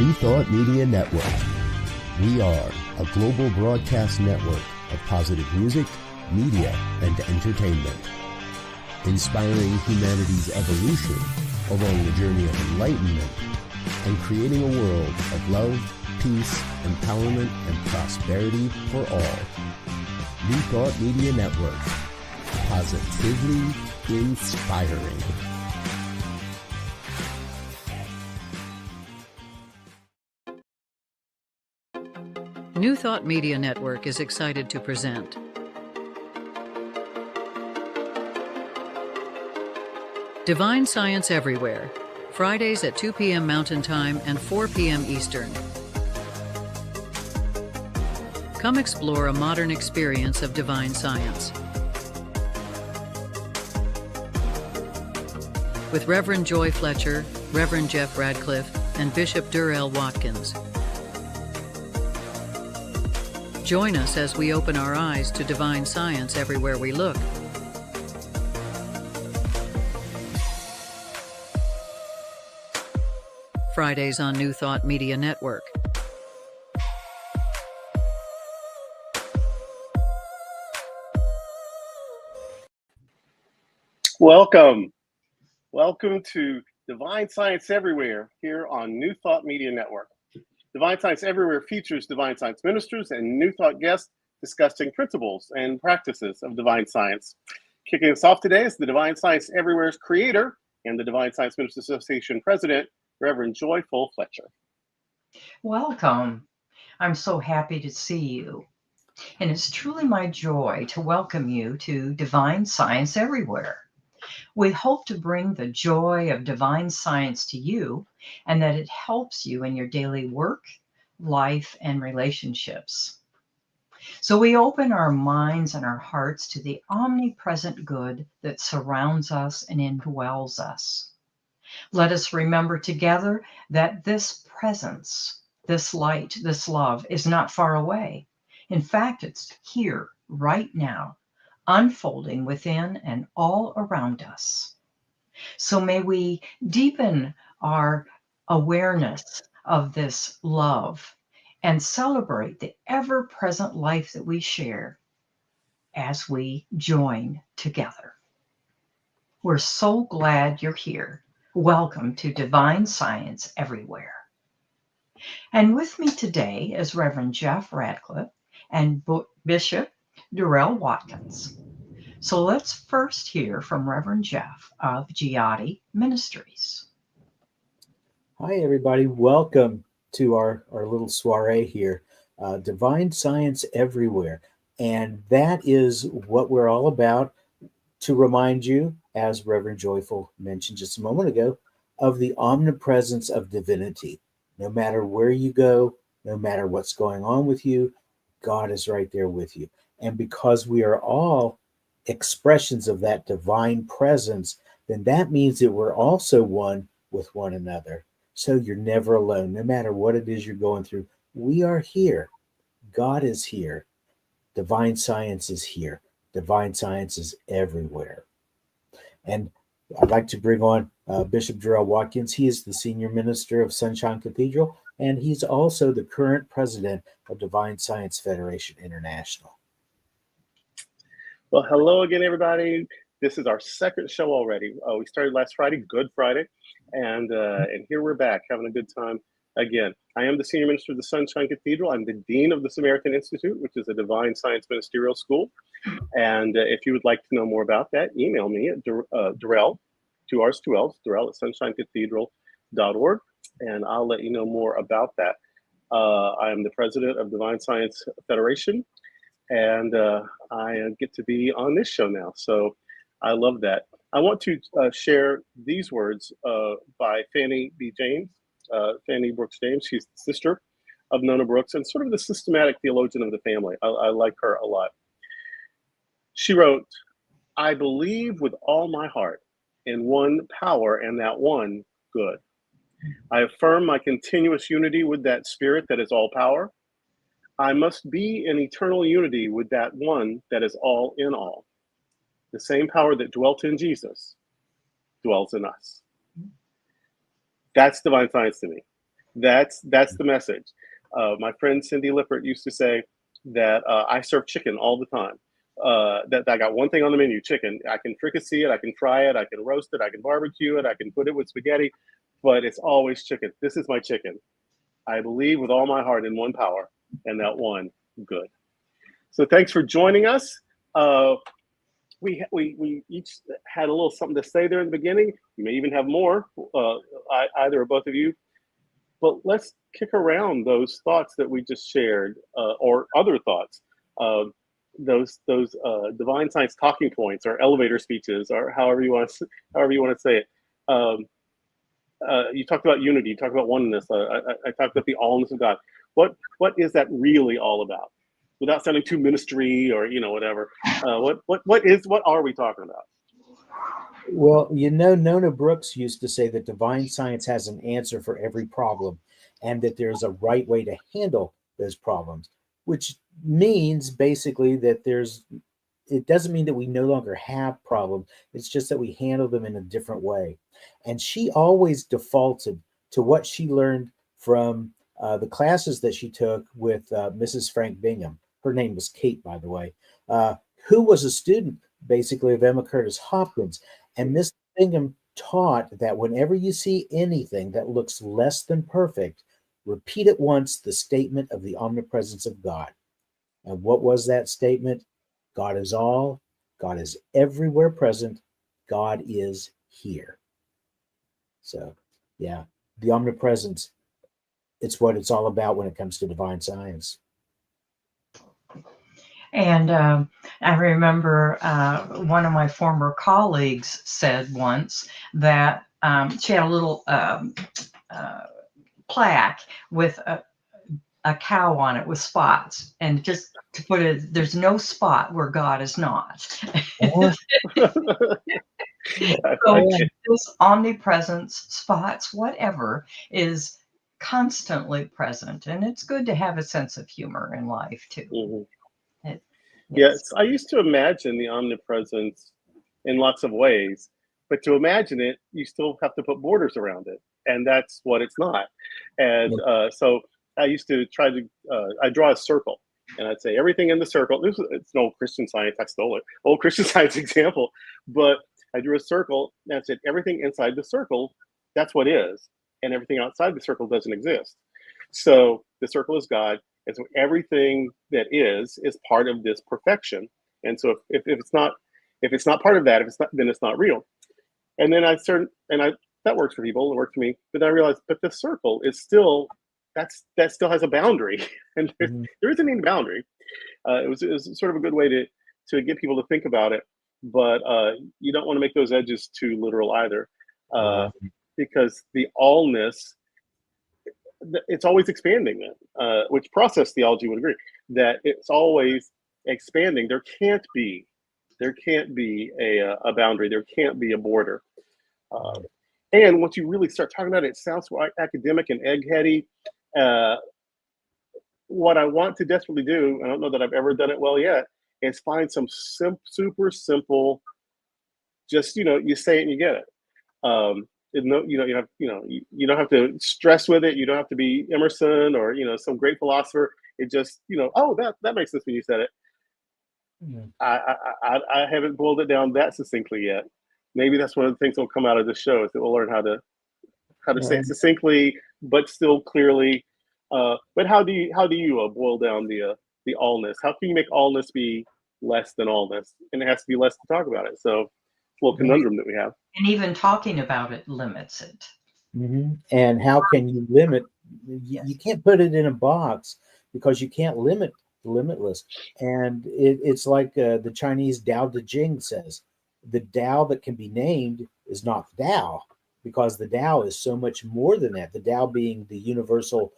New Thought Media Network. We are a global broadcast network of positive music, media, and entertainment, inspiring humanity's evolution along the journey of enlightenment and creating a world of love, peace, empowerment, and prosperity for all. New Thought Media Network. Positively inspiring. New Thought Media Network is excited to present Divine Science Everywhere, Fridays at 2 p.m. Mountain Time and 4 p.m. Eastern. Come explore a modern experience of divine science. With Rev Joy Fletcher, Rev Jeff Radcliff, and Bishop Durrell Watkins. Join us as we open our eyes to divine science everywhere we look. Fridays on New Thought Media Network. Welcome to Divine Science Everywhere here on New Thought Media Network. Divine Science Everywhere features divine science ministers and New Thought guests discussing principles and practices of divine science. Kicking us off today is the Divine Science Everywhere's creator and the Divine Science Ministers Association president, Rev Joy Fletcher. Welcome. I'm so happy to see you. And it's truly my joy to welcome you to Divine Science Everywhere. We hope to bring the joy of divine science to you and that it helps you in your daily work, life, and relationships. So we open our minds and our hearts to the omnipresent good that surrounds us and indwells us. Let us remember together that this presence, this light, this love is not far away. In fact, it's here right now, unfolding within and all around us. So may we deepen our awareness of this love and celebrate the ever-present life that we share as we join together. We're so glad you're here. Welcome to Divine Science Everywhere. And with me today is Rev Jeff Radcliff and Bishop Durrell Watkins. So let's first hear from Rev Jeff of Giatti Ministries. Hi, everybody. Welcome to our little soiree here. Divine Science Everywhere. And that is what we're all about, to remind you, as Reverend Joyful mentioned just a moment ago, of the omnipresence of divinity. No matter where you go, no matter what's going on with you, God is right there with you. And because we are all expressions of that divine presence, then that means that we're also one with one another. So you're never alone. No matter what it is you're going through, we are here. God is here. Divine science is here. Divine science is everywhere. And I'd like to bring on Bishop Durrell Watkins. He is the senior minister of Sunshine Cathedral, and he's also the current president of Divine Science Federation International. Well, hello again, everybody. This is our second show already. We started last Friday, Good Friday, and here we're back having a good time again. I am the senior minister of the Sunshine Cathedral. I'm the dean of the Samaritan Institute, which is a divine science ministerial school. And if you would like to know more about that, email me at Durrell, 2 R's, 2 L's, Durrell at sunshinecathedral.org, and I'll let you know more about that. I am the president of Divine Science Federation, and I get to be on this show now. So I love that. I want to share these words by Fanny B. James, Fanny Brooks James. She's the sister of Nona Brooks and sort of the systematic theologian of the family. I like her a lot. She wrote, "I believe with all my heart in one power and that one good. I affirm my continuous unity with that spirit that is all power. I must be in eternal unity with that one that is all in all. The same power that dwelt in Jesus dwells in us." That's divine science to me. That's the message. My friend Cindy Lippert used to say that I serve chicken all the time. That I got one thing on the menu, chicken. I can fricassee it, I can fry it, I can roast it, I can barbecue it, I can put it with spaghetti, but it's always chicken. This is my chicken. I believe with all my heart in one power, and that one good. So thanks for joining us. We each had a little something to say there in the beginning. You may even have more, either or both of you. But let's kick around those thoughts that we just shared, or other thoughts. Those divine science talking points, or elevator speeches, or however you want to say it. You talked about unity. You talked about oneness. I talked about the allness of God. What is that really all about? Without sounding too ministry or whatever. What are we talking about? Well, Nona Brooks used to say that divine science has an answer for every problem, and that there's a right way to handle those problems, which means basically that it doesn't mean that we no longer have problems. It's just that we handle them in a different way. And she always defaulted to what she learned from the classes that she took with Mrs. Frank Bingham. Her name was Kate, by the way, who was a student basically of Emma Curtis Hopkins. And Miss Bingham taught that whenever you see anything that looks less than perfect, repeat at once the statement of the omnipresence of God. And what was that statement? God is all. God is everywhere present. God is here. So, yeah, the omnipresence, it's what it's all about when it comes to divine science. And I remember one of my former colleagues said once that she had a little plaque with a cow on it with spots, and just to put it, there's no spot where God is not. So this omnipresence, spots, whatever, is constantly present, and it's good to have a sense of humor in life too. Mm-hmm. Yes. Yes, I used to imagine the omnipresence in lots of ways, but to imagine it, you still have to put borders around it, and that's what it's not. And so I used to try to, I draw a circle, and I'd say everything in the circle. It's an old Christian Science. I stole it. Old Christian Science example, but I drew a circle, and I said everything inside the circle, that's what is, and everything outside the circle doesn't exist. So the circle is God. And so everything that is part of this perfection. And so if it's not part of that, then it's not real. And then that works for people, it worked for me. But then I realized, but the circle is still, that still has a boundary, and there isn't any boundary. It was sort of a good way to get people to think about it, but you don't want to make those edges too literal either, because the allness, it's always expanding then, which process theology would agree that it's always expanding. There can't be a boundary. There can't be a border. And once you really start talking about it, it sounds academic and eggheady. What I want to desperately do, I don't know that I've ever done it well yet, is find some super simple, just, you say it and you get it. You don't have to stress with it. You don't have to be Emerson or some great philosopher. It just that makes sense when you said it. I haven't boiled it down that succinctly yet. Maybe that's one of the things that will come out of this show, is that we'll learn how to say it succinctly but still clearly. But how do you boil down the allness? How can you make allness be less than allness? And it has to be less to talk about it. So it's a little conundrum that we have. And even talking about it limits it. And how can you limit? You can't put it in a box, because you can't limit the limitless. And it's like the Chinese Tao Te Ching says, the Tao that can be named is not Tao, because the Tao is so much more than that. The Tao being the universal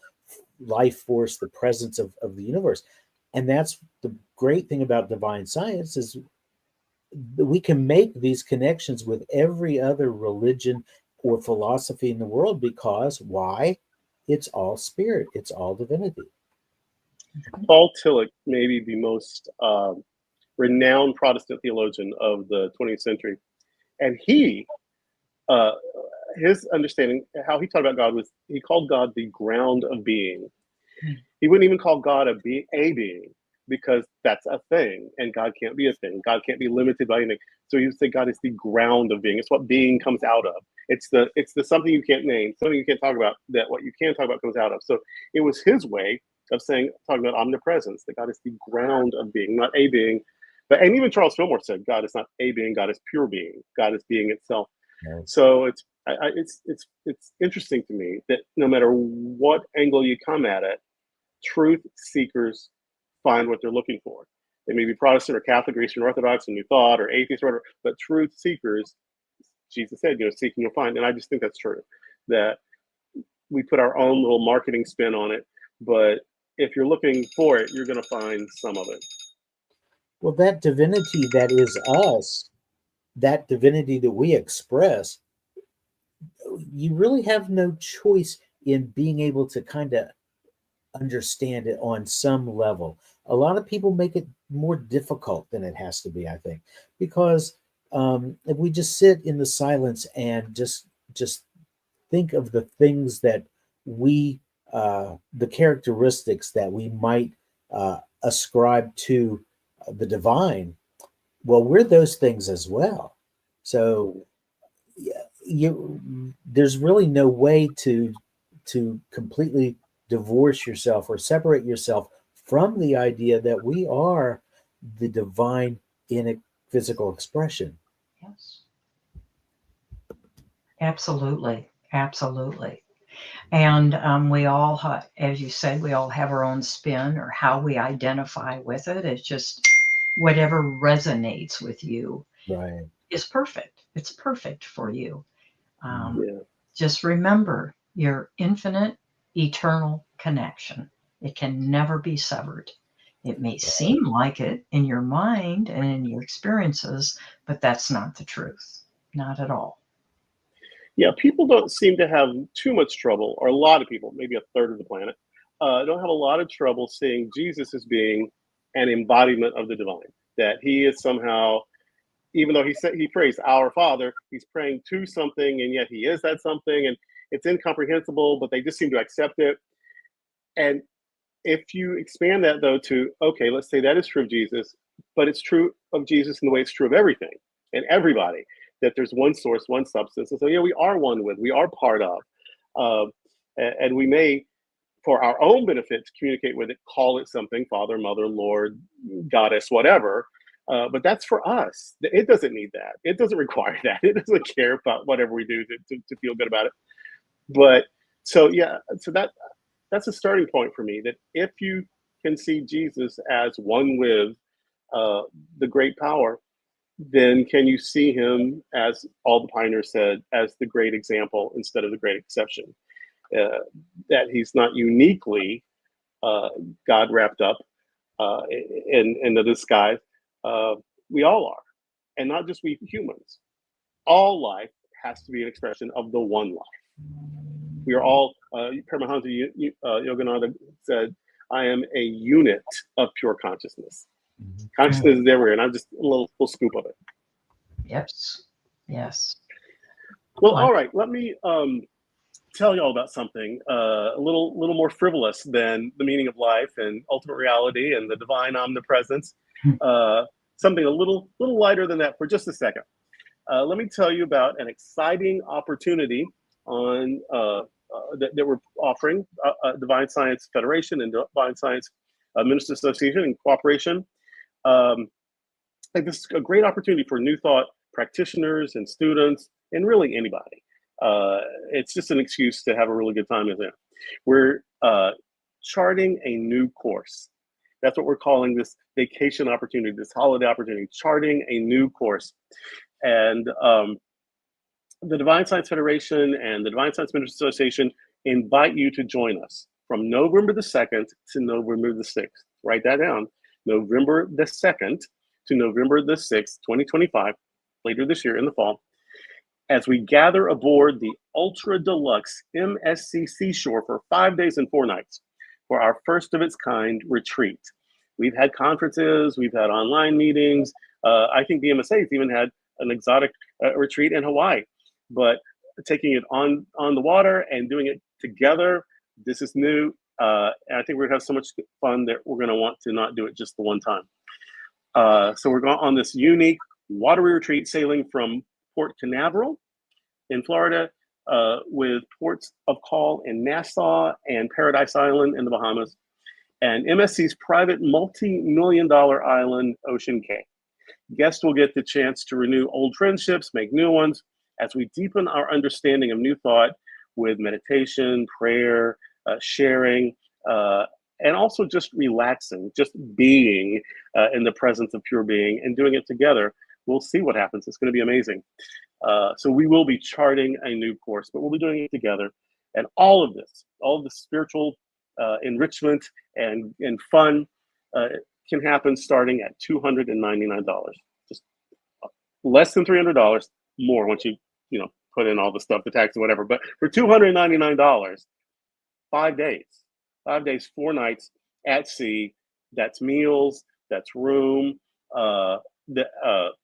life force, the presence of the universe. And that's the great thing about divine science, is we can make these connections with every other religion or philosophy in the world, because why? It's all spirit. It's all divinity. Paul Tillich, maybe the most renowned Protestant theologian of the 20th century, and he his understanding, how he talked about God was he called God the ground of being. Hmm. He wouldn't even call God a being because that's a thing, and God can't be a thing. God can't be limited by anything. So he would say God is the ground of being. It's what being comes out of. It's the something you can't name, something you can't talk about, that what you can talk about comes out of. So it was his way of talking about omnipresence, that God is the ground of being, not a being. But and even Charles Fillmore said God is not a being, God is pure being. God is being itself. Right. So it's interesting to me that no matter what angle you come at it, truth seekers find what they're looking for. They may be Protestant or Catholic or Eastern Orthodox and New Thought or atheist or whatever, but truth seekers, Jesus said, seeking you'll find. And I just think that's true, that we put our own little marketing spin on it, but if you're looking for it, you're going to find some of it. Well, that divinity that is us, that divinity that we express, you really have no choice in being able to kind of understand it on some level. A lot of people make it more difficult than it has to be, I think, because if we just sit in the silence and just think of the things that we, the characteristics that we might ascribe to the divine, well, we're those things as well. So there's really no way to completely divorce yourself or separate yourself from the idea that we are the divine in a physical expression. Yes. Absolutely. Absolutely. And we all, as you said, we all have our own spin or how we identify with it. It's just whatever resonates with you Right. is perfect. It's perfect for you. Yeah. Just remember your infinite, eternal connection. It can never be severed. It may seem like it in your mind and in your experiences, but that's not the truth. Not at all. Yeah, people don't seem to have too much trouble, or a lot of people, maybe a third of the planet, don't have a lot of trouble seeing Jesus as being an embodiment of the divine. That he is somehow, even though he prays our Father, he's praying to something, and yet he is that something, and it's incomprehensible, but they just seem to accept it. And if you expand that though to, okay, let's say that is true of Jesus, but it's true of Jesus in the way it's true of everything and everybody, that there's one source, one substance. And so, yeah, we are one with, we are part of. And we may, for our own benefit, to communicate with it, call it something, Father, Mother, Lord, Goddess, whatever. But that's for us. It doesn't need that. It doesn't require that. It doesn't care about whatever we do to feel good about it. But so, yeah, so that's a starting point for me, that if you can see Jesus as one with the great power, then can you see him, as all the pioneers said, as the great example instead of the great exception? That he's not uniquely God wrapped up in the disguise. We all are, and not just we humans. All life has to be an expression of the one life. We are all, Paramahansa Yogananda said, I am a unit of pure consciousness. Mhm. Consciousness is everywhere, and I'm just a little scoop of it. Yes. Yes. Well, all right, let me tell you all about something a little more frivolous than the meaning of life and ultimate reality and the divine omnipresence. Something a little lighter than that for just a second. Let me tell you about an exciting opportunity on that we're offering, Divine Science Federation and Divine Science Ministers Association in cooperation. I think this is a great opportunity for New Thought practitioners and students, and really anybody. It's just an excuse to have a really good time, isn't it? We're charting a new course. That's what we're calling this vacation opportunity, this holiday opportunity, charting a new course. And the Divine Science Federation and the Divine Science Ministers Association invite you to join us from November the 2nd to November the 6th. Write that down. November the 2nd to November the 6th, 2025, later this year in the fall, as we gather aboard the Ultra Deluxe MSC Seashore for 5 days and 4 nights for our first of its kind retreat. We've had conferences, we've had online meetings. I think the MSA's even had an exotic retreat in Hawaii. But taking it on the water and doing it together. This is new. And I think we're gonna have so much fun that we're gonna want to not do it just the one time. So we're going on this unique watery retreat, sailing from Port Canaveral in Florida, with ports of call in Nassau and Paradise Island in the Bahamas, and MSC's private multi-million-dollar island, Ocean Cay. Guests will get the chance to renew old friendships, make new ones, as we deepen our understanding of New Thought with meditation, prayer, sharing, and also just relaxing, just being in the presence of pure being and doing it together. We'll see what happens. It's going to be amazing. So we will be charting a new course, but we'll be doing it together. And all of the spiritual enrichment and fun can happen starting at $299. Just less than $300 more once you put in all the stuff, the tax or whatever. But for $299, 5 days, 4 nights at sea. That's meals, that's room.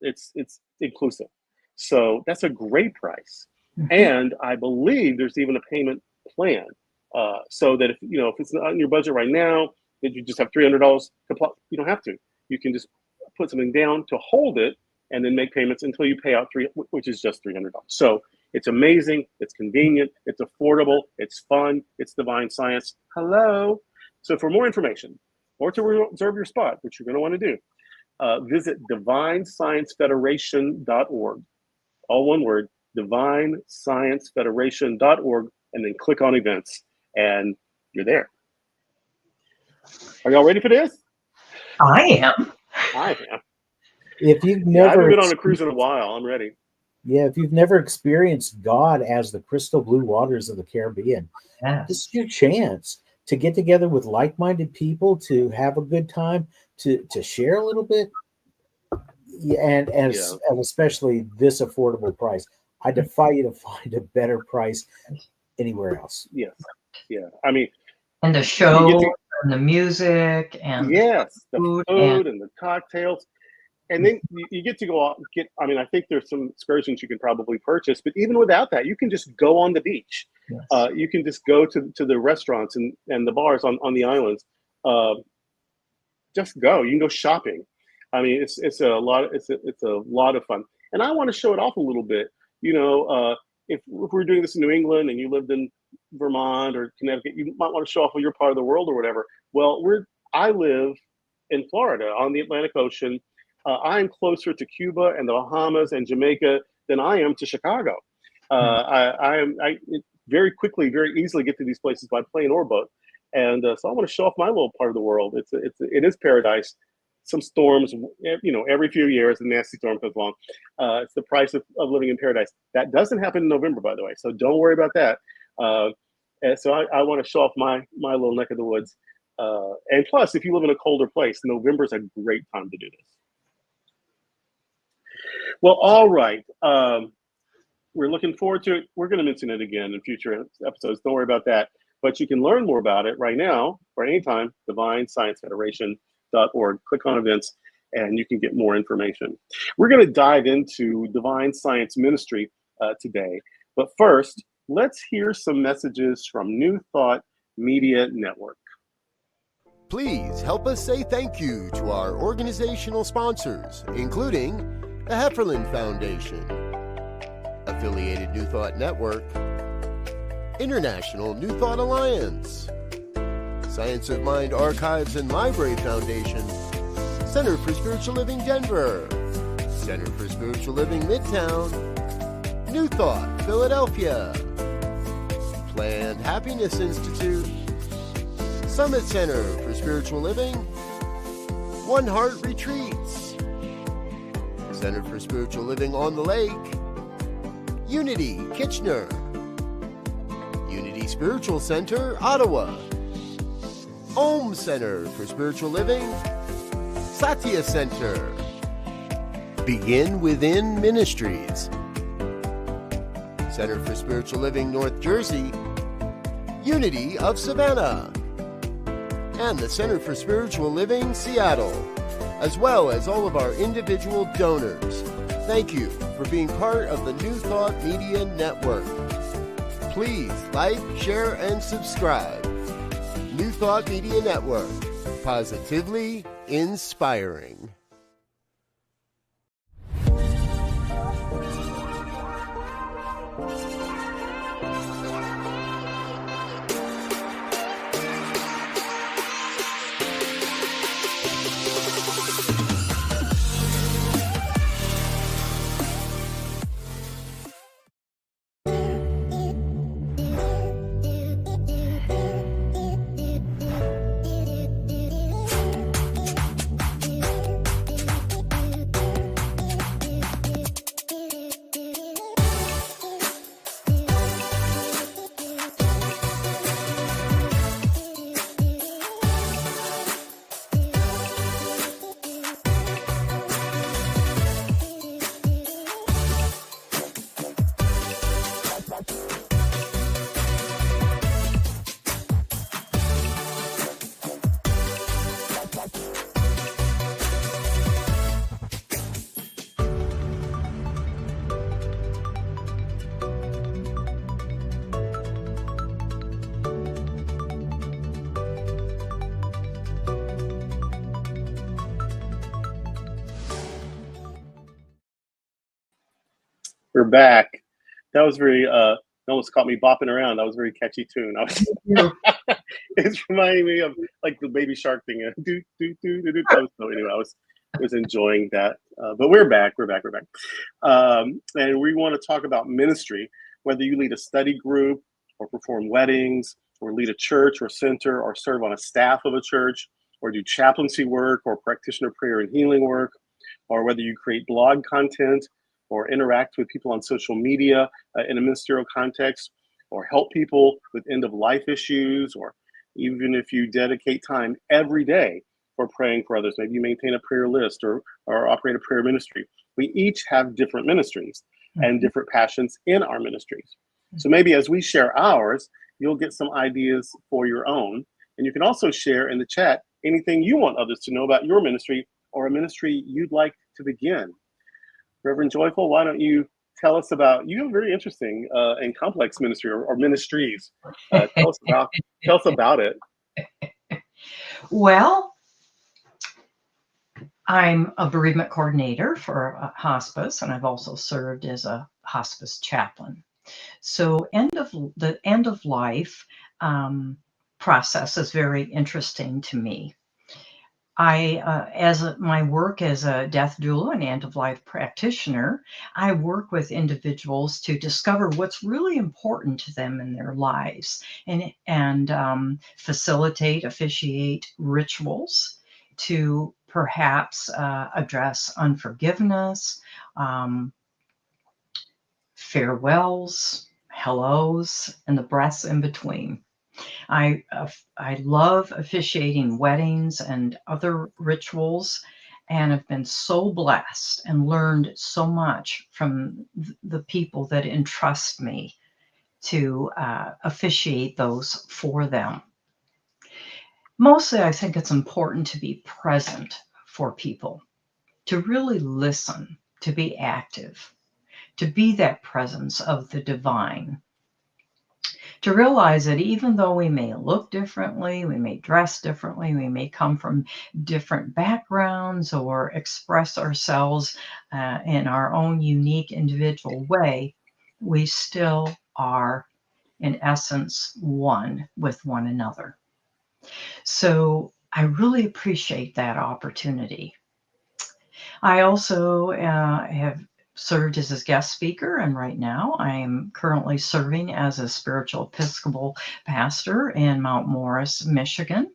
It's inclusive. So that's a great price. And I believe there's even a payment plan, so that if it's not in your budget right now, that you just have $300, you don't have to. You can just put something down to hold it and then make payments until you pay out which is just $300. So it's amazing, it's convenient, it's affordable, it's fun, it's divine science. Hello. So for more information or to reserve your spot, which you're going to want to do, visit divinesciencefederation.org. All one word, divinesciencefederation.org, and then click on events, and you're there. Are y'all ready for this? I am. If you've I never haven't been on a cruise in a while. I'm ready. Yeah, if you've never experienced God as the crystal blue waters of the Caribbean, this is your chance to get together with like-minded people, to have a good time, to share a little bit, and especially this affordable price. I defy you to find a better price anywhere else. Yes. Yeah. I mean, and the show and the music and the food and the cocktails. And then you get to go out I think there's some excursions you can probably purchase, but even without that, you can just go on the beach. Yes. You can just go to the restaurants and the bars on the islands. Just go. You can go shopping. I mean, it's a lot of fun. And I want to show it off a little bit. If we're doing this in New England and you lived in Vermont or Connecticut, you might want to show off your part of the world or whatever. Well, I live in Florida on the Atlantic Ocean. I'm closer to Cuba and the Bahamas and Jamaica than I am to Chicago. I very quickly, very easily get to these places by plane or boat, and so I want to show off my little part of the world. It is paradise. Some storms, every few years, a nasty storm comes along. It's the price of living in paradise. That doesn't happen in November, by the way, so don't worry about that. And so I want to show off my little neck of the woods. And plus, if you live in a colder place, November is a great time to do this. Well, all right. We're looking forward to it. We're going to mention it again in future episodes. Don't worry about that. But you can learn more about it right now or anytime, divinesciencefederation.org. Click on events and you can get more information. We're going to dive into Divine Science Ministry today. But first, let's hear some messages from New Thought Media Network. Please help us say thank you to our organizational sponsors, including the Hefferland Foundation, Affiliated New Thought Network, International New Thought Alliance, Science of Mind Archives and Library Foundation, Center for Spiritual Living Denver, Center for Spiritual Living Midtown, New Thought Philadelphia, Planned Happiness Institute, Summit Center for Spiritual Living, One Heart Retreats, Center for Spiritual Living on the Lake, Unity Kitchener, Unity Spiritual Center Ottawa, Om Center for Spiritual Living, Satya Center, Begin Within Ministries, Center for Spiritual Living North Jersey, Unity of Savannah, and the Center for Spiritual Living Seattle, as well as all of our individual donors. Thank you for being part of the New Thought Media Network. Please like, share, and subscribe. New Thought Media Network, positively inspiring. We're back. That was very it almost caught me bopping around. That was a very catchy tune. It's reminding me of like the Baby Shark thing. Do, do, do, do, do. So anyway, I was enjoying that. But we're back. And we want to talk about ministry, whether you lead a study group or perform weddings or lead a church or center or serve on a staff of a church or do chaplaincy work or practitioner prayer and healing work, or whether you create blog content or interact with people on social media in a ministerial context, or help people with end-of-life issues, or even if you dedicate time every day for praying for others. Maybe you maintain a prayer list or operate a prayer ministry. We each have different ministries and different passions in our ministries. So maybe as we share ours, you'll get some ideas for your own. And you can also share in the chat anything you want others to know about your ministry or a ministry you'd like to begin. Reverend Joyful, why don't you tell us about, you have a very interesting and complex ministry or ministries. Tell us about it. Well, I'm a bereavement coordinator for a hospice, and I've also served as a hospice chaplain. So the end of life process is very interesting to me. My work as a death doula and end-of-life practitioner, I work with individuals to discover what's really important to them in their lives and facilitate, officiate rituals to perhaps address unforgiveness, farewells, hellos, and the breaths in between. I love officiating weddings and other rituals, and have been so blessed and learned so much from the people that entrust me to officiate those for them. Mostly, I think it's important to be present for people, to really listen, to be active, to be that presence of the divine. To realize that even though we may look differently, we may dress differently, we may come from different backgrounds or express ourselves in our own unique individual way, we still are, in essence, one with one another. So I really appreciate that opportunity. I also have served as a guest speaker, and right now I am currently serving as a spiritual Episcopal pastor in Mount Morris, Michigan.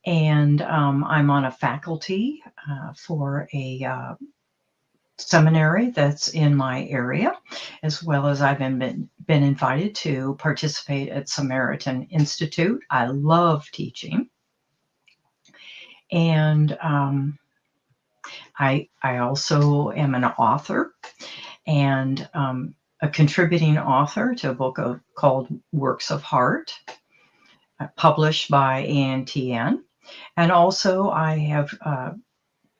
And I'm on a faculty for a seminary that's in my area, as well as I've been invited to participate at Samaritan Institute. I love teaching. And I also am an author and a contributing author to a book called Works of Heart, published by ANTN. And also I have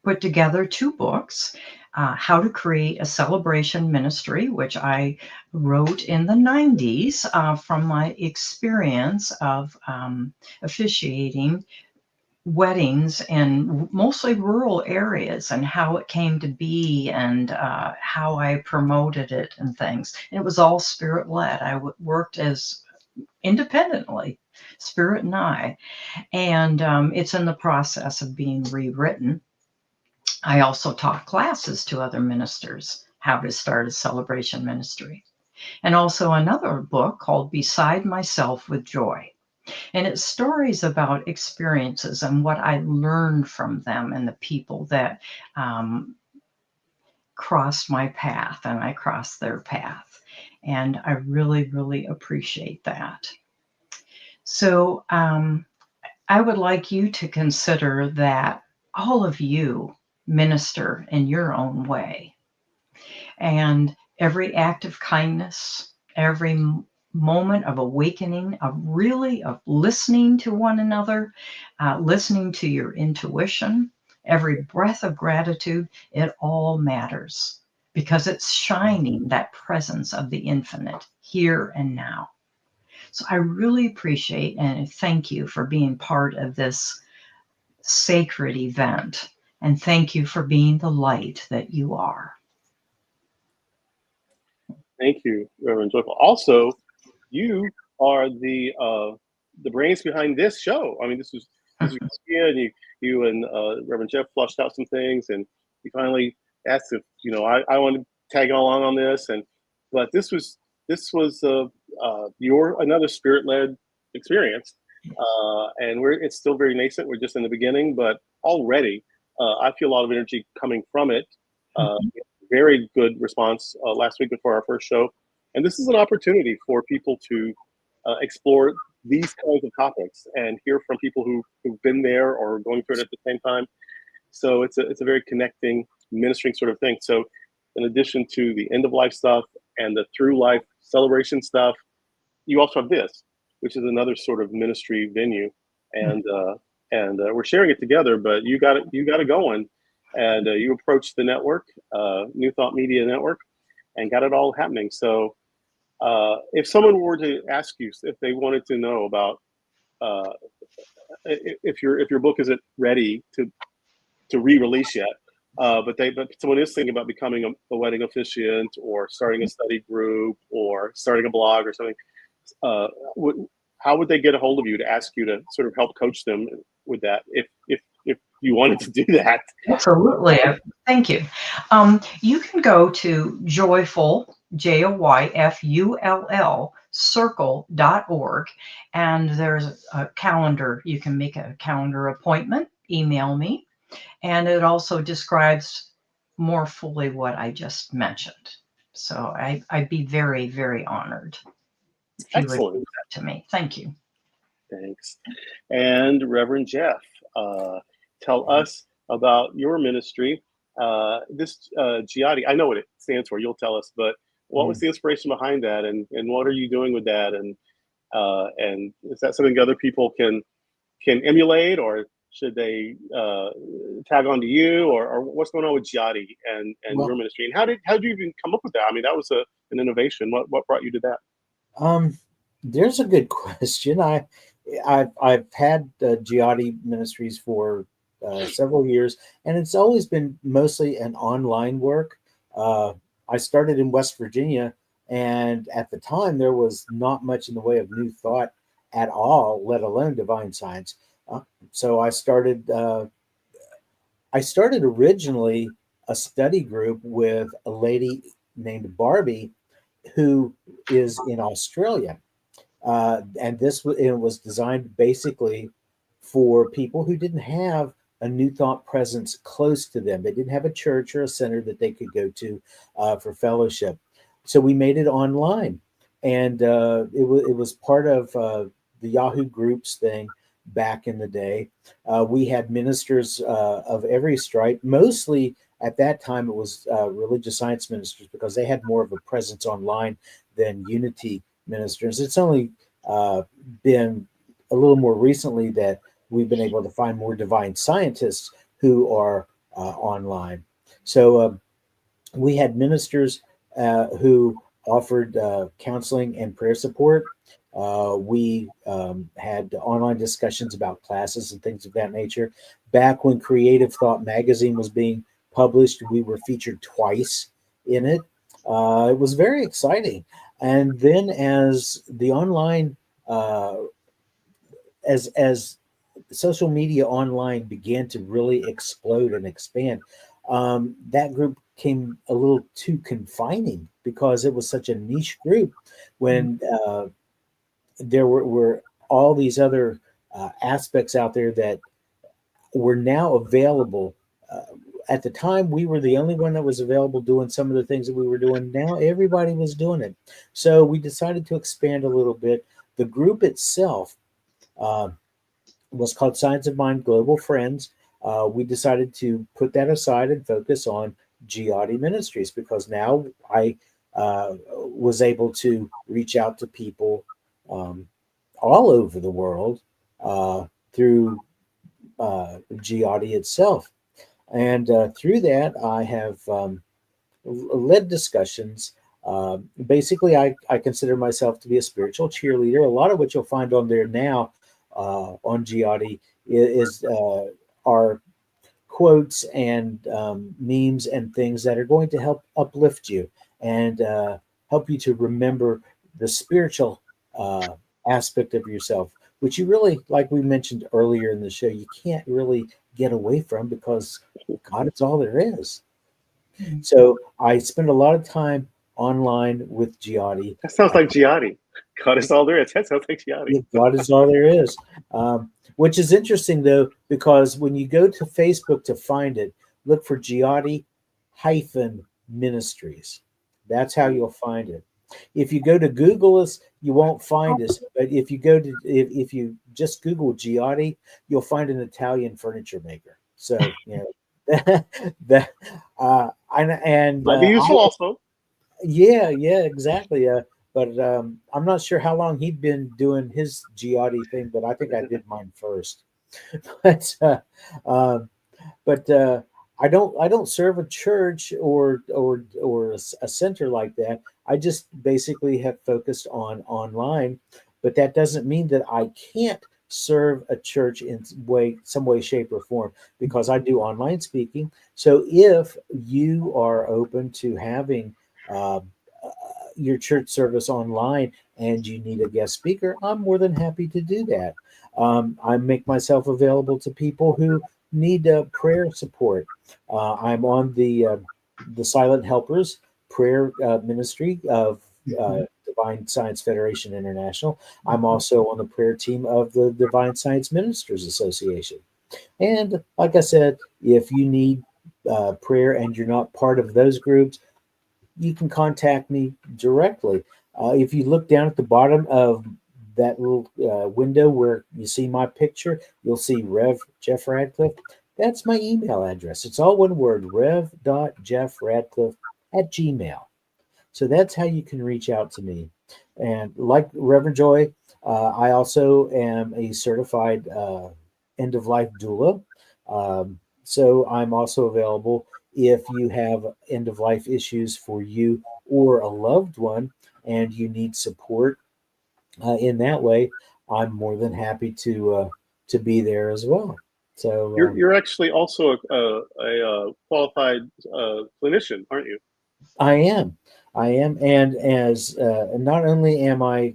put together 2 books. How to Create a Celebration Ministry, which I wrote in the 90s from my experience of officiating weddings in mostly rural areas, and how it came to be, and how I promoted it and things. And it was all Spirit-led. I worked as independently, Spirit and I. And it's in the process of being rewritten. I also taught classes to other ministers how to start a celebration ministry. And also another book called Beside Myself with Joy. And it's stories about experiences and what I learned from them and the people that crossed my path and I crossed their path. And I really, really appreciate that. So I would like you to consider that all of you minister in your own way. And every act of kindness, every moment of awakening, of listening to one another, listening to your intuition, every breath of gratitude, it all matters because it's shining that presence of the infinite here and now. So I really appreciate and thank you for being part of this sacred event. And thank you for being the light that you are. Thank you, Reverend Joyful. Also, you are the brains behind this show. I mean, this was yeah, and you and Reverend Jeff flushed out some things, and you finally asked if I want to tag along on this, but this was your another Spirit-led experience, and it's still very nascent. We're just in the beginning, but already I feel a lot of energy coming from it. Very good response last week before our first show, and this is an opportunity for people to explore these kinds of topics and hear from people who've been there or going through it at the same time. So it's a very connecting, ministering sort of thing. So in addition to the end of life stuff and the through life celebration stuff, you also have this, which is another sort of ministry venue, and we're sharing it together. But you got it going, and you approached the network, New Thought Media Network, and got it all happening. So if someone were to ask you if they wanted to know about if your book isn't ready to re-release yet, but someone is thinking about becoming a wedding officiant or starting a study group or starting a blog or something, how would they get a hold of you to ask you to sort of help coach them with that if you wanted to do that? Absolutely. Thank you. You can go to Joyful, JOYFULL, circle.org, and there's a calendar. You can make a calendar appointment, email me, and it also describes more fully what I just mentioned. So I'd be very, very honored if you would do that to me. Thank you. Thanks. And Reverend Jeff, tell us about your ministry. This Giatti, I know what it stands for, you'll tell us, but what was the inspiration behind that, and what are you doing with that, and is that something other people can emulate, or should they tag on to you, or what's going on with Giatti and your ministry, and how did you even come up with that? I mean, that was an innovation. What brought you to that? There's a good question. I've had Giatti Ministries for several years, and it's always been mostly an online work. I started in West Virginia, and at the time there was not much in the way of new thought at all, let alone divine science. So I started originally a study group with a lady named Barbie, who is in Australia. And it was designed basically for people who didn't have a New Thought presence close to them. They didn't have a church or a center that they could go to for fellowship. So we made it online, and it was part of the Yahoo Groups thing back in the day. We had ministers of every stripe. Mostly at that time it was religious science ministers, because they had more of a presence online than Unity ministers. It's only been a little more recently that we've been able to find more divine scientists who are online. So we had ministers who offered counseling and prayer support. We had online discussions about classes and things of that nature. Back when Creative Thought magazine was being published, we were featured twice in it. It was very exciting. And then as the online, as social media online began to really explode and expand, that group came a little too confining because it was such a niche group when there were all these other aspects out there that were now available. At the time, we were the only one that was available doing some of the things that we were doing. Now everybody was doing it. So we decided to expand a little bit. The group itself was called Science of Mind Global Friends. We decided to put that aside and focus on Giardi Ministries because now I was able to reach out to people all over the world through Giardi itself. And through that, I have led discussions. Basically, I consider myself to be a spiritual cheerleader. A lot of what you'll find on there now on Giardi is are quotes and memes and things that are going to help uplift you and help you to remember the spiritual aspect of yourself, which you really, like we mentioned earlier in the show, you can't really get away from because God is all there is. So I spend a lot of time online with Giardi. That sounds like Giardi. God is all there is. That sounds like Giardi. God is all there is. Which is interesting, though, because when you go to Facebook to find it, look for Giardi Ministries. That's how you'll find it. If you go to Google us, you won't find us. But if you go to if you just Google Giardi, you'll find an Italian furniture maker. So that Might be useful also. Yeah, exactly. But I'm not sure how long he'd been doing his Giardi thing, but I think I did mine first. But I don't serve a church or a center like that. I just basically have focused on online, but that doesn't mean that I can't serve a church in some way, shape, or form because I do online speaking. So if you are open to having your church service online and you need a guest speaker, I'm more than happy to do that. I make myself available to people who need prayer support. I'm on the Silent Helpers prayer ministry of Divine Science Federation International. I'm also on the prayer team of the Divine Science Ministers Association. And like I said, if you need prayer and you're not part of those groups, you can contact me directly. If you look down at the bottom of that little window where you see my picture, you'll see Rev Jeff Radcliff. That's my email address. It's all one word, rev.jeffradcliff@gmail. So that's how you can reach out to me. And like Reverend Joy, I also am a certified end-of-life doula. So I'm also available if you have end-of-life issues for you or a loved one and you need support in that way. I'm more than happy to be there as well. So You're actually also a qualified clinician, aren't you? I am, and as not only am I,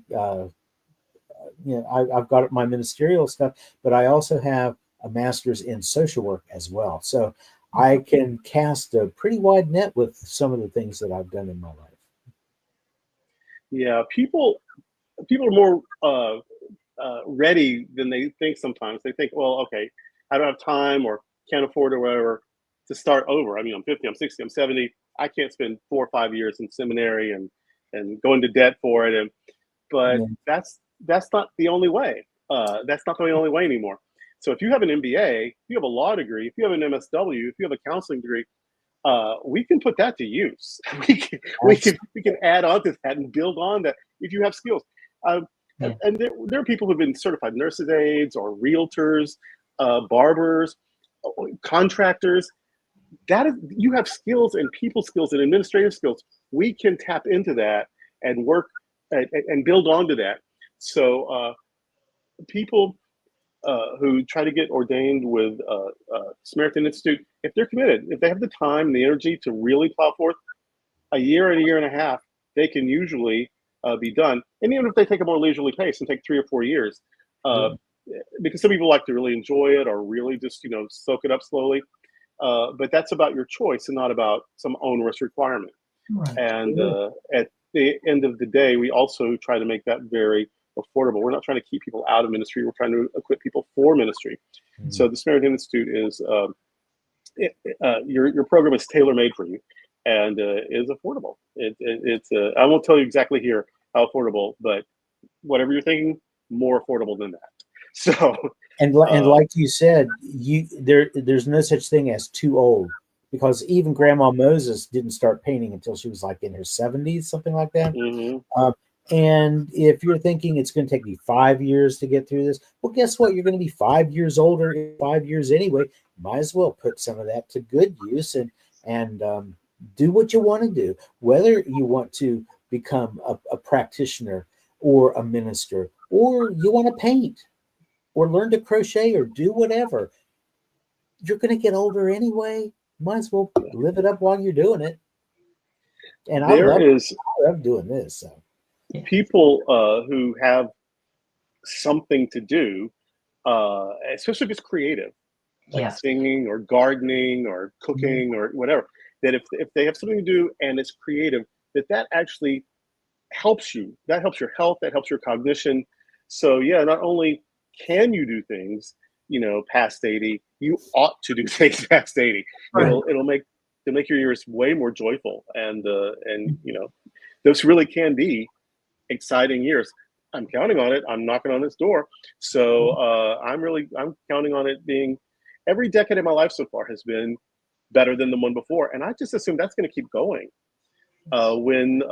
I've got my ministerial stuff, but I also have a master's in social work as well. So I can cast a pretty wide net with some of the things that I've done in my life. Yeah, people are more ready than they think sometimes. They think, well, okay, I don't have time or can't afford or whatever to start over. I mean, I'm 50, I'm 60, I'm 70. I can't spend 4 or 5 years in seminary and go into debt for it. But that's not the only way. That's not the only way anymore. So if you have an MBA, if you have a law degree, if you have an MSW, if you have a counseling degree, we can put that to use. We can add on to that and build on that if you have skills. And there are people who've been certified nurses' aides or realtors, barbers, contractors. that is, you have skills and people skills and administrative skills. We can tap into that and work and build onto that. So people who try to get ordained with Samaritan Institute, if they're committed, if they have the time and the energy to really plow forth, a year and a year and a half, they can usually be done. And even if they take a more leisurely pace and take 3 or 4 years, because some people like to really enjoy it or really just, soak it up slowly. But that's about your choice and not about some onerous requirement. Right. And at the end of the day, we also try to make that very affordable. We're not trying to keep people out of ministry. We're trying to equip people for ministry. Mm-hmm. So the Samaritan Institute is, your program is tailor-made for you and is affordable. It's I won't tell you exactly here how affordable, but whatever you're thinking, more affordable than that. So and like you said, there's no such thing as too old, because even Grandma Moses didn't start painting until she was like in her 70s, something like that. Mm-hmm. And if you're thinking it's going to take me 5 years to get through this, well, guess what? You're going to be 5 years older in 5 years anyway. Might as well put some of that to good use and do what you want to do, whether you want to become a practitioner or a minister, or you want to paint or learn to crochet or do whatever. You're going to get older anyway. Might as well live it up while you're doing it. And I love doing this. So. People who have something to do, especially if it's creative, like singing or gardening or cooking or whatever, that if they have something to do and it's creative, that actually helps you. That helps your health, that helps your cognition. So not only can you do things, past 80, you ought to do things past 80. Right. It'll make your years way more joyful, and those really can be exciting years. I'm counting on it. I'm knocking on this door. So I'm counting on it being, every decade of my life so far has been better than the one before. And I just assume that's going to keep going. When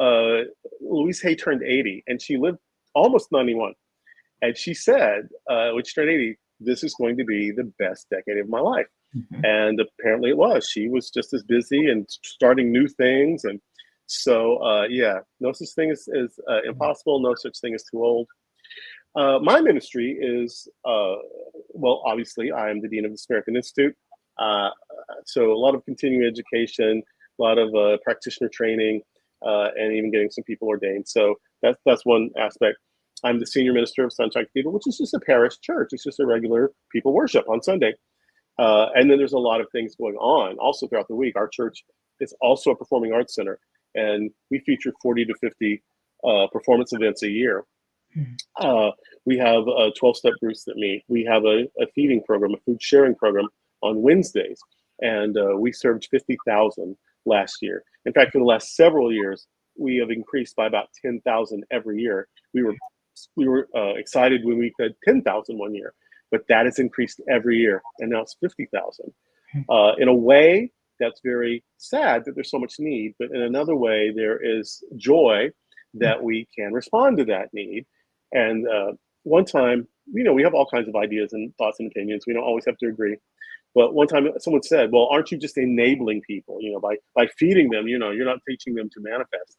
Louise Hay turned 80, and she lived almost 91. And she said, when she turned 80, this is going to be the best decade of my life. Mm-hmm. And apparently it was. She was just as busy and starting new things. And so, no such thing as impossible. No such thing as too old. My ministry is, obviously, I am the Dean of the Samaritan Institute. So a lot of continuing education, a lot of practitioner training, and even getting some people ordained. So that's one aspect. I'm the senior minister of Sunshine Cathedral, which is just a parish church. It's just a regular people worship on Sunday. And then there's a lot of things going on also throughout the week. Our church is also a performing arts center, and we feature 40 to 50 performance events a year. We have 12-step groups that meet. We have a feeding program, a food sharing program on Wednesdays, and we served 50,000 last year. In fact, for the last several years, we have increased by about 10,000 every year. We were excited when we did 10,000 one year, but that has increased every year, and now it's 50,000. In a way, that's very sad that there's so much need, but in another way, there is joy that we can respond to that need. And one time, we have all kinds of ideas and thoughts and opinions. We don't always have to agree. But one time someone said, well, aren't you just enabling people, by feeding them, you're not teaching them to manifest.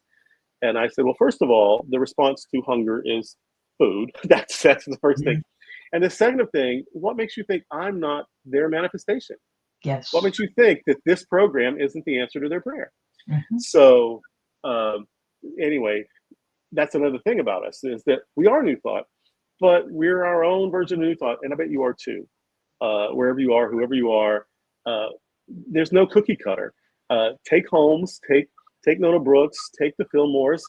And I said, well, first of all, the response to hunger is food. That's the first thing. And the second thing, what makes you think I'm not their manifestation? Yes. What makes you think that this program isn't the answer to their prayer? Mm-hmm. So anyway, that's another thing about us, is that we are New Thought, but we're our own version of New Thought. And I bet you are too. Wherever you are, whoever you are, there's no cookie cutter. Take Holmes, take Nona Brooks, take the Fillmores,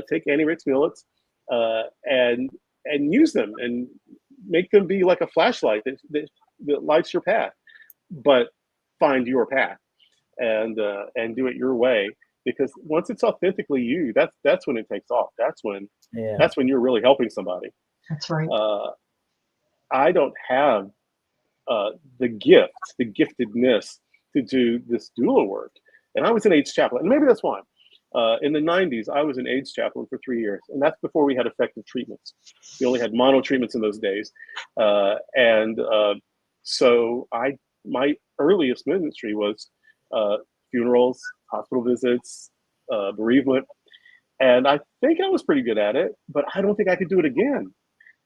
take Annie Ricks Millets, and use them and make them be like a flashlight that lights your path. But find your path and do it your way, because once it's authentically you, that's when it takes off. That's when you're really helping somebody. That's right. I don't have the giftedness to do this doula work, and I was an AIDS chaplain, and maybe that's why. In the 90s, I was an AIDS chaplain for 3 years, and that's before we had effective treatments. We only had mono treatments in those days, so my earliest ministry was funerals, hospital visits, bereavement. And I think I was pretty good at it, but I don't think I could do it again.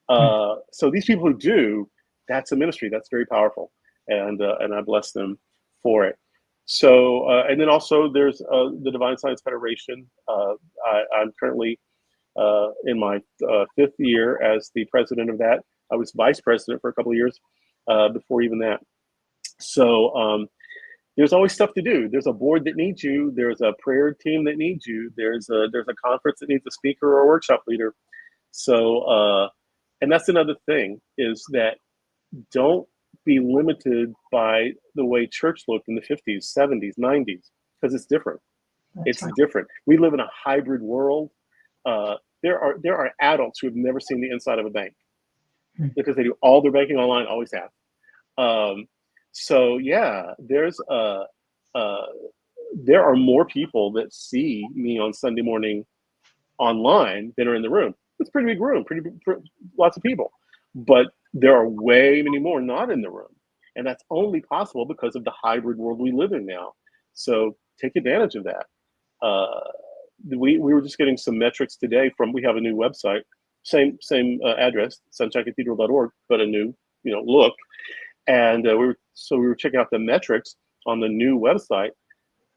So these people who do, that's a ministry. That's very powerful. And I bless them for it. So, and then also there's the Divine Science Federation. I'm currently in my 5th year as the president of that. I was vice president for a couple of years before even that. So there's always stuff to do. There's a board that needs you. There's a prayer team that needs you. There's a conference that needs a speaker or a workshop leader. So, and that's another thing, is that don't be limited by the way church looked in the 50s, 70s, 90s, because it's different. It's different. We live in a hybrid world. There are adults who have never seen the inside of a bank because they do all their banking online, always have. So yeah, there are more people that see me on Sunday morning online than are in the room. It's a pretty big room, lots of people, but there are way many more not in the room, and that's only possible because of the hybrid world we live in now. So take advantage of that. We were just getting some metrics today we have a new website, same address, sunshinecathedral.org, but a new look. And we were checking out the metrics on the new website.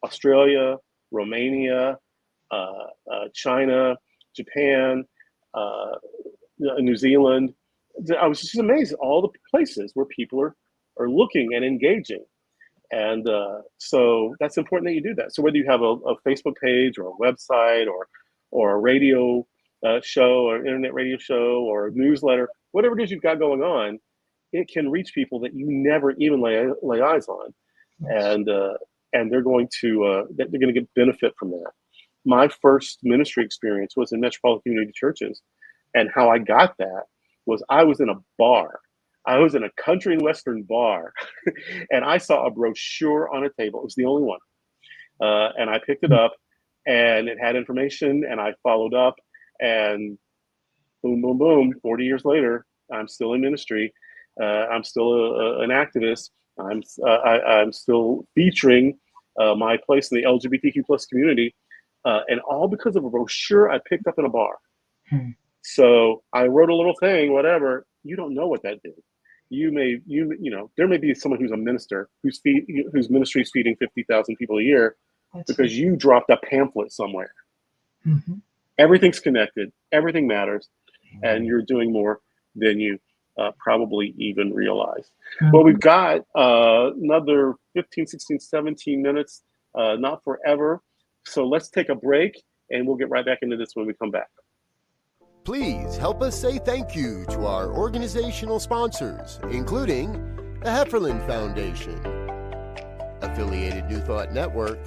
Australia, Romania, China, Japan, New Zealand. I was just amazed at all the places where people are looking and engaging. And so that's important that you do that. So whether you have a Facebook page or a website or a radio show or internet radio show or a newsletter, whatever it is you've got going on, it can reach people that you never even lay eyes on, and they're going to get benefit from that. My first ministry experience was in Metropolitan Community Churches, and how I got that was I was in a bar. I was in a country and western bar, and I saw a brochure on a table. It was the only one, and I picked it up, and it had information, and I followed up, and boom, boom, boom. 40 years later, I'm still in ministry. I'm still an activist. I'm still featuring my place in the LGBTQ plus community, and all because of a brochure I picked up in a bar. So I wrote a little thing, whatever. You don't know what that did. There may be someone who's a minister whose ministry is feeding 50,000 people a year. That's because right. You dropped a pamphlet somewhere. Mm-hmm. Everything's connected. Everything matters, and you're doing more than you probably even realize. Well, we've got another 15, 16, 17 minutes, not forever. So let's take a break, and we'll get right back into this when we come back. Please help us say thank you to our organizational sponsors, including the Hefferland Foundation, Affiliated New Thought Network,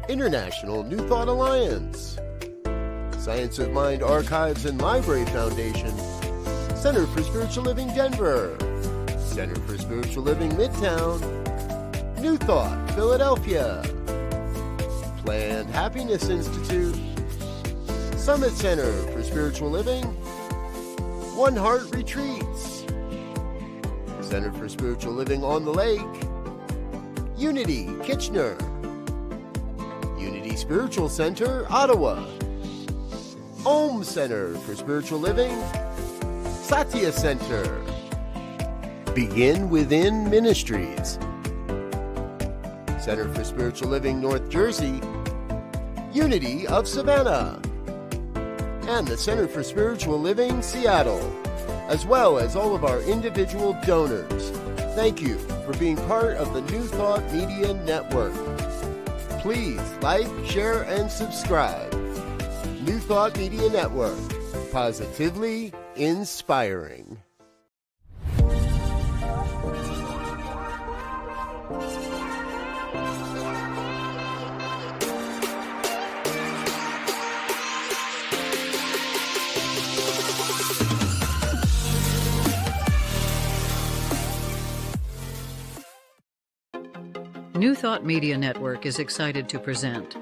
International New Thought Alliance, Science of Mind Archives and Library Foundation, Center for Spiritual Living Denver, Center for Spiritual Living Midtown, New Thought Philadelphia, Planned Happiness Institute, Summit Center for Spiritual Living, One Heart Retreats, Center for Spiritual Living on the Lake, Unity Kitchener, Unity Spiritual Center Ottawa, Om Center for Spiritual Living, Satya Center, Begin Within Ministries, Center for Spiritual Living North Jersey, Unity of Savannah, and the Center for Spiritual Living Seattle, as well as all of our individual donors. Thank you for being part of the New Thought Media Network. Please like, share, and subscribe. New Thought Media Network, positively inspiring. New Thought Media Network is excited to present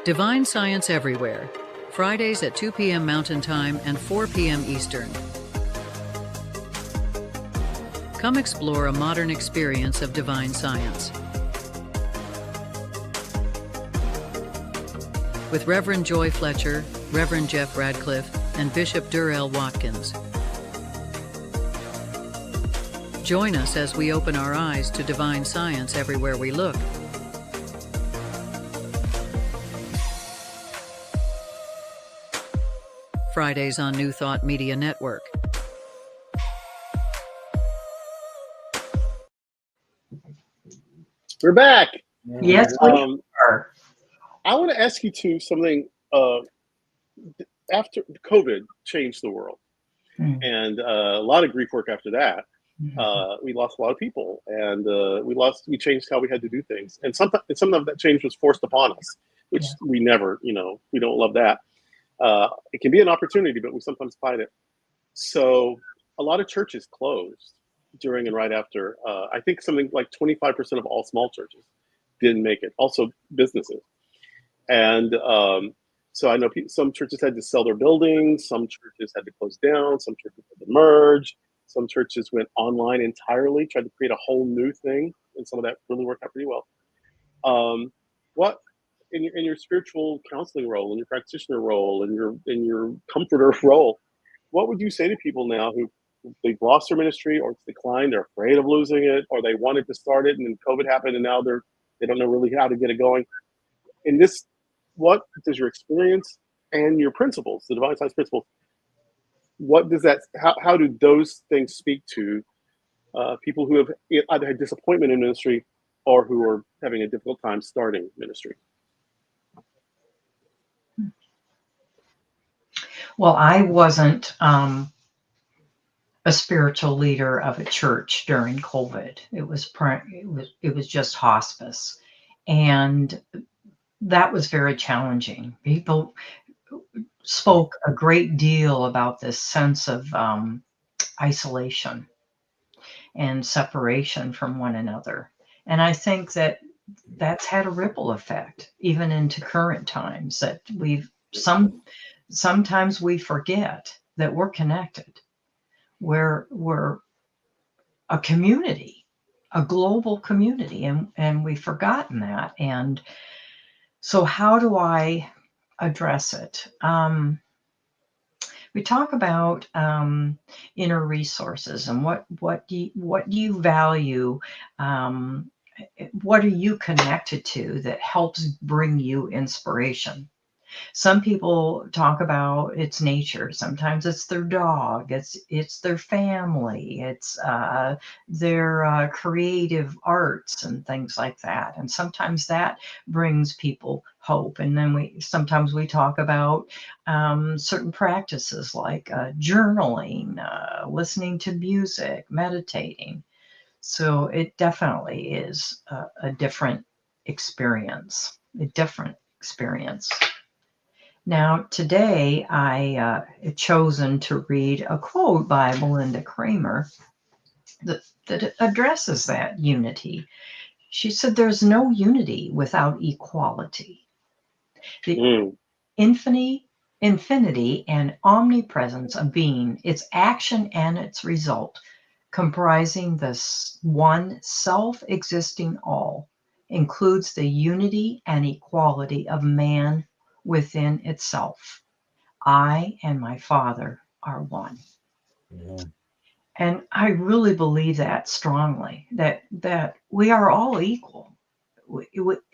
Divine Science Everywhere, Fridays at 2 p.m. Mountain Time and 4 p.m. Eastern. Come explore a modern experience of divine science. With Rev Joy Fletcher, Rev Jeff Radcliff, and Bishop Durrell Watkins. Join us as we open our eyes to divine science everywhere we look. Fridays on New Thought Media Network. We're back. Yes, we are. I want to ask you two something. After COVID changed the world, and a lot of grief work after that. We lost a lot of people, and we changed how we had to do things. And some of that change was forced upon us, which we never, we don't love that. It can be an opportunity, but we sometimes fight it. So a lot of churches closed during and right after. I think something like 25% of all small churches didn't make it. Also businesses. And so I know some churches had to sell their buildings. Some churches had to close down. Some churches had to merge. Some churches went online entirely, tried to create a whole new thing. And some of that really worked out pretty well. What in your spiritual counseling role, in your practitioner role, in your comforter role, what would you say to people now who they've lost their ministry or it's declined, they're afraid of losing it, or they wanted to start it and then COVID happened and now they don't know really how to get it going? In this, what does your experience and your principles, the divine science principles, what does that? How do those things speak to people who have either had disappointment in ministry or who are having a difficult time starting ministry? Well, I wasn't a spiritual leader of a church during COVID. It was just hospice, and that was very challenging. People spoke a great deal about this sense of isolation and separation from one another, and I think that's had a ripple effect even into current times. That sometimes we forget that we're connected. We're a community, a global community, and we've forgotten that. And so how do I address it? We talk about inner resources and what do you value? What are you connected to that helps bring you inspiration? Some people talk about it's nature. Sometimes it's their dog. It's their family. It's their creative arts and things like that. And sometimes that brings people hope. And then sometimes we talk about certain practices like journaling, listening to music, meditating. So it definitely is a different experience. Now, today I have chosen to read a quote by Belinda Kramer that addresses that unity. She said, "There's no unity without equality. The infinity and omnipresence of being, its action and its result, comprising the one self-existing all, includes the unity and equality of man within itself. I and my Father are one." Yeah. And I really believe that strongly, that we are all equal.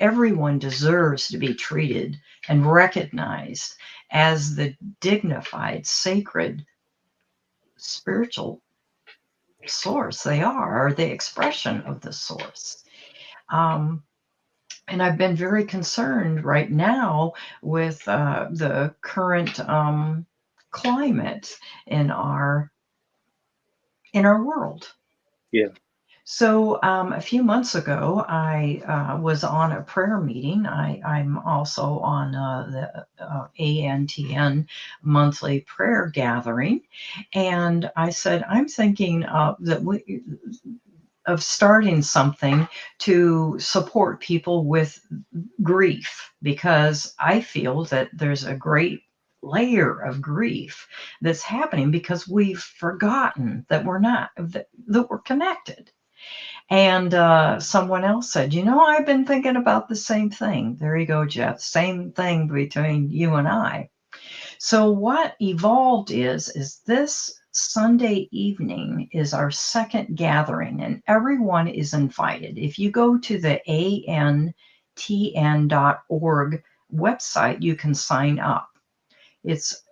Everyone deserves to be treated and recognized as the dignified, sacred, spiritual source they are, or the expression of the source. And I've been very concerned right now with the current climate in our world. Yeah. So a few months ago, I was on a prayer meeting. I'm also on the ANTN monthly prayer gathering, and I said, I'm thinking of starting something to support people with grief, because I feel that there's a great layer of grief that's happening because we've forgotten that we're connected. And someone else said, I've been thinking about the same thing. There you go, Jeff. Same thing between you and I. So what evolved is this Sunday evening is our second gathering, and everyone is invited. If you go to the antn.org website, you can sign up. It's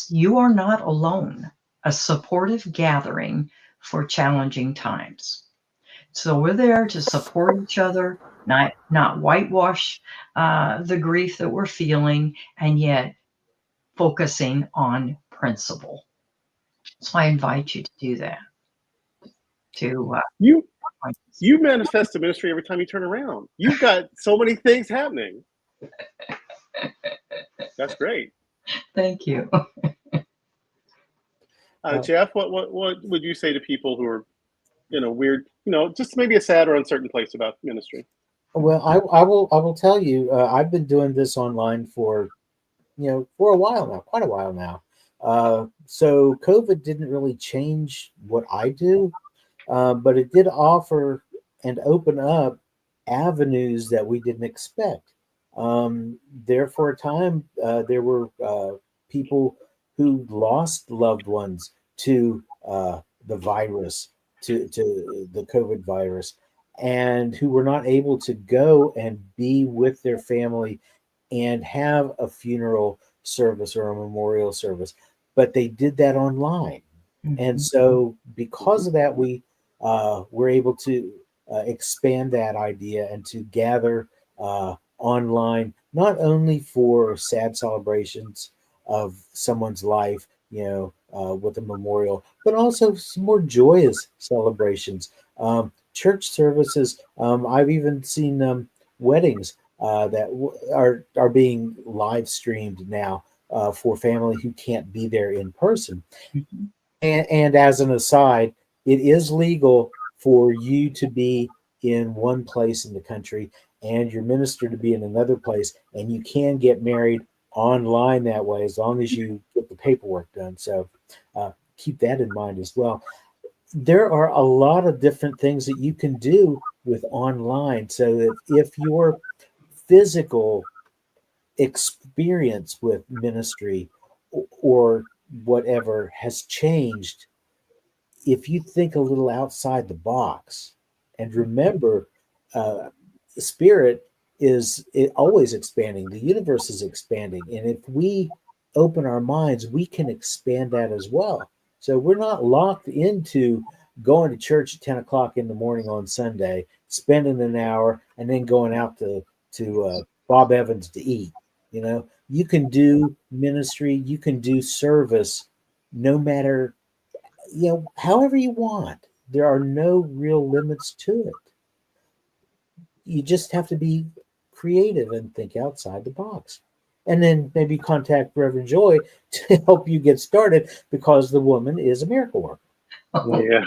You Are Not Alone, a supportive gathering for challenging times. So we're there to support each other, not whitewash the grief that we're feeling, and yet focusing on principle. So I invite you to do that. You manifest the ministry every time you turn around. You've got so many things happening. That's great. Thank you. Jeff, what would you say to people who are, weird, just maybe a sad or uncertain place about ministry? Well, I will tell you, I've been doing this online for a while now, quite a while now. So COVID didn't really change what I do, but it did offer and open up avenues that we didn't expect. There for a time, there were people who lost loved ones to the virus, to the COVID virus, and who were not able to go and be with their family and have a funeral service or a memorial service, but they did that online. Mm-hmm. And so because of that, we were able to expand that idea and to gather online, not only for sad celebrations of someone's life, with a memorial, but also some more joyous celebrations. Church services. I've even seen weddings that are being live streamed now for family who can't be there in person. Mm-hmm. And as an aside, it is legal for you to be in one place in the country and your minister to be in another place, and you can get married online that way as long as you get the paperwork done. So keep that in mind as well. There are a lot of different things that you can do with online, so that if your physical experience with ministry or whatever has changed, if you think a little outside the box and remember, spirit is always expanding, the universe is expanding, and if we open our minds, we can expand that as well. So we're not locked into going to church at 10 o'clock in the morning on Sunday, spending an hour, and then going out to Bob Evans to eat. You can do ministry, you can do service, no matter, however you want. There are no real limits to it. You just have to be creative and think outside the box. And then maybe contact Rev Joy to help you get started, because the woman is a miracle worker. Yeah.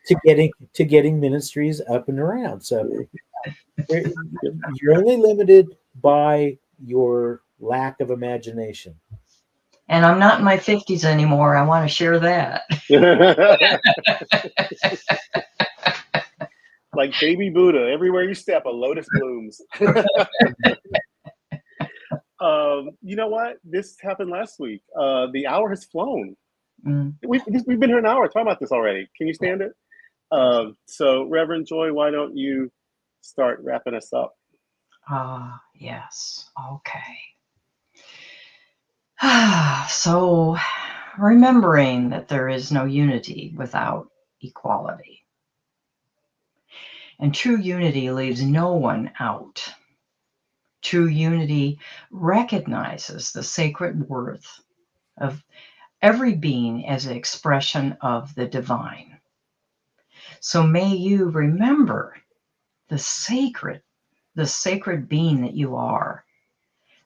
to getting ministries up and around. So you're only limited by your lack of imagination. And I'm not in my 50s anymore. I want to share that. Like baby Buddha, everywhere you step, a lotus blooms. You know what? This happened last week. The hour has flown. Mm. We've been here an hour talking about this already. Can you stand it? So, Reverend Joy, why don't you start wrapping us up? Yes. Okay. So, remembering that there is no unity without equality. And true unity leaves no one out. True unity recognizes the sacred worth of every being as an expression of the divine. So may you remember the sacred being that you are.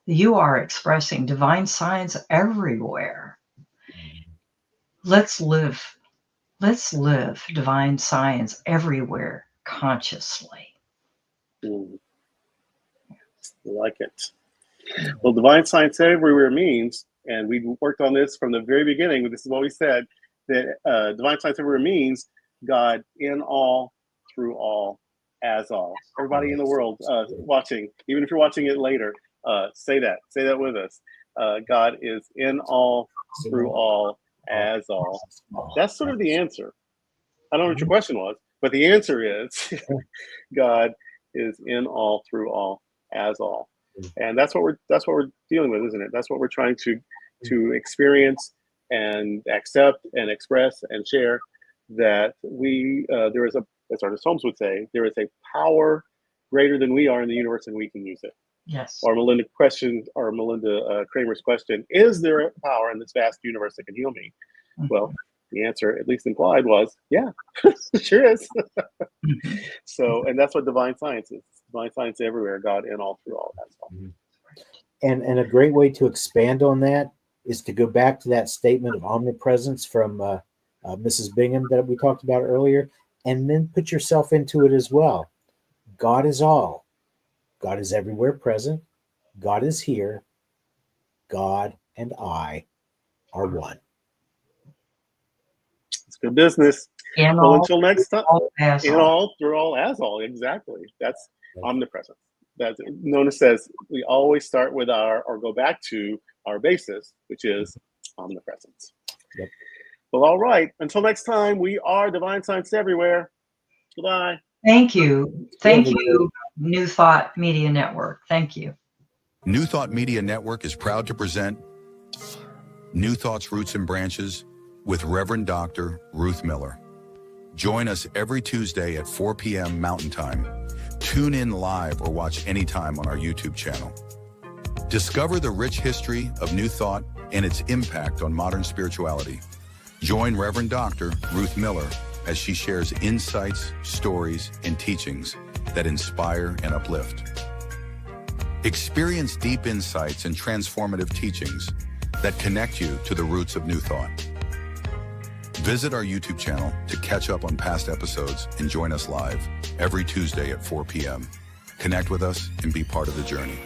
You are expressing divine science everywhere. Let's live divine science everywhere consciously. I like it. Well, divine science everywhere means, and we worked on this from the very beginning, but this is what we said, that divine science everywhere means God in all, through all, as all. Everybody in the world watching, even if you're watching it later, say that with us. God is in all, through all, as all. That's sort of the answer. I don't know what your question was, but the answer is God is in all, through all, as all. And that's what we're dealing with, isn't it? That's what we're trying to experience and accept and express and share, that there is a, as Ernest Holmes would say, there is a power greater than we are in the universe, and we can use it. Yes. Or Melinda Kramer's question, is there a power in this vast universe that can heal me? Mm-hmm. Well, the answer, at least implied, was yeah, sure is. Mm-hmm. So, and that's what divine science is. Divine science everywhere, God in all, through all, that's all. And a great way to expand on that is to go back to that statement of omnipresence from Mrs. Bingham that we talked about earlier, and then put yourself into it as well. God is all. God is everywhere present. God is here. God and I are one. It's good business. In Well, all, until next time, as in all. all, through all, as all. Exactly. That's omnipresence. That's Nona says we always start with or go back to our basis, which is omnipresence. Yep. Well, all right. Until next time, we are Divine Science Everywhere. Goodbye. Thank you. Thank you, New Thought Media Network. Thank you. New Thought Media Network is proud to present New Thought's Roots and Branches with Reverend Dr. Ruth Miller. Join us every Tuesday at 4 p.m. Mountain Time. Tune in live or watch anytime on our YouTube channel. Discover the rich history of New Thought and its impact on modern spirituality. Join Reverend Dr. Ruth Miller as she shares insights, stories, and teachings that inspire and uplift. Experience deep insights and transformative teachings that connect you to the roots of New Thought. Visit our YouTube channel to catch up on past episodes and join us live every Tuesday at 4 p.m. Connect with us and be part of the journey.